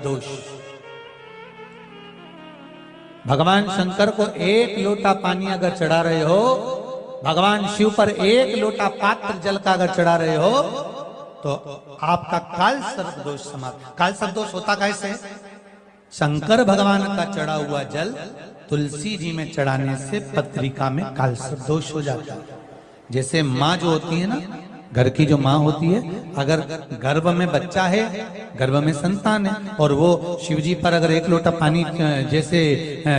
दोष। भगवान शंकर को एक लोटा पानी अगर चढ़ा रहे हो, भगवान शिव पर एक लोटा पात्र जल का अगर चढ़ा रहे हो, तो आपका काल सर्प दोष समाप्त। काल सर्प दोष होता कैसे? शंकर भगवान का चढ़ा हुआ जल तुलसी जी में चढ़ाने से पत्रिका में काल सर्प दोष हो जाता है। जैसे माँ जो होती है ना, घर की जो माँ होती है, अगर गर्भ में बच्चा है, गर्भ में संतान है, और वो शिव जी पर अगर एक लोटा पानी, जैसे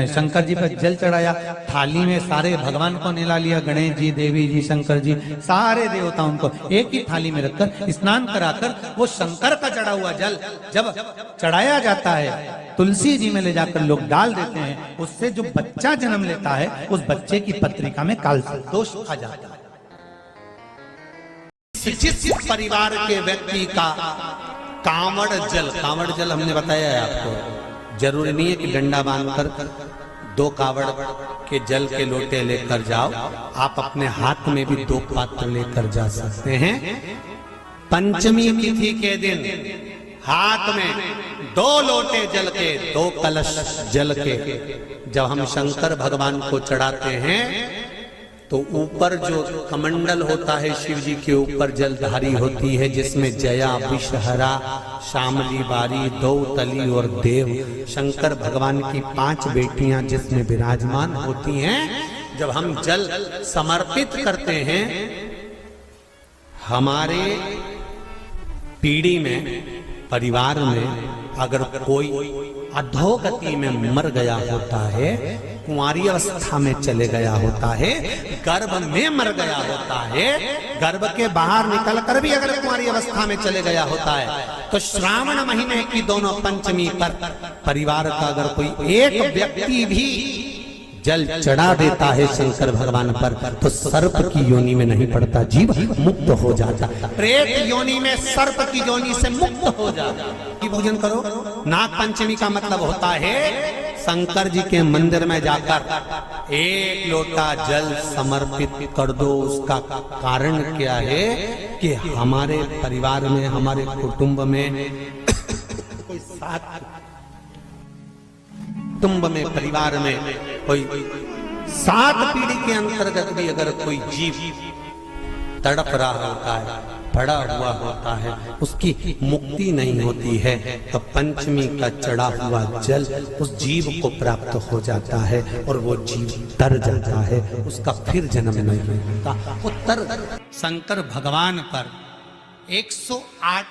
शंकर जी पर जल चढ़ाया, थाली में सारे भगवान को निला लिया, गणेश जी, देवी जी, शंकर जी, सारे देवताओं को एक ही थाली में रखकर स्नान कराकर वो शंकर का चढ़ा हुआ जल जब चढ़ाया जाता है, तुलसी जी में ले जाकर लोग डाल देते हैं, उससे जो बच्चा जन्म लेता है उस बच्चे की पत्रिका में काल सर्प दोष आ जाता है। जिस परिवार के व्यक्ति का कांवड़ जल हमने बताया है आपको, जरूरी नहीं है कि डंडा बांधकर 2 कावड़ के जल के लोटे लेकर जाओ, आप अपने हाथ में भी 2 पात्र लेकर जा सकते हैं। पंचमी तिथि के दिन हाथ में 2 लोटे जल के, 2 कलश जल के जब हम शंकर भगवान को चढ़ाते हैं, तो ऊपर जो कमंडल होता है शिव जी के ऊपर जलधारी होती है, जिसमें जया, विषहरा, शामली, बारी, दौतली और देव, शंकर भगवान की 5 बेटियां जिसमें विराजमान होती हैं। जब हम जल समर्पित करते हैं, हमारे पीढ़ी में, परिवार में अगर कोई अधोगति में मर गया होता है, कुंवारी अवस्था में चले गया होता है, गर्भ में मर गया होता है, गर्भ के बाहर निकल कर भी अगर कुंवारी अवस्था में चले गया होता है, तो श्रावण महीने की दोनों पंचमी पर परिवार का अगर कोई एक व्यक्ति भी जल चढ़ा देता है शंकर भगवान पर, तो सर्प की योनि में नहीं पड़ता, जीव मुक्त हो जाता, प्रेत योनि में सर्प की योनि से मुक्त हो जाता। पूजन करो। नाग पंचमी का मतलब होता है शंकर जी के मंदिर में जाकर 1 लोटा जल समर्पित कर दो। उसका कारण क्या है कि हमारे परिवार में, हमारे कुटुंब में कोई कुटुंब में, परिवार में कोई 7 पीढ़ी के अंतर्गत भी अगर कोई जीव तड़प रहा होता है, पड़ा हुआ होता है, उसकी मुक्ति नहीं होती है, तो पंचमी का चढ़ा हुआ जल उस जीव को प्राप्त हो जाता है और वो जीव तर जाता है, उसका फिर जन्म नहीं होता। उत्तर शंकर भगवान पर 108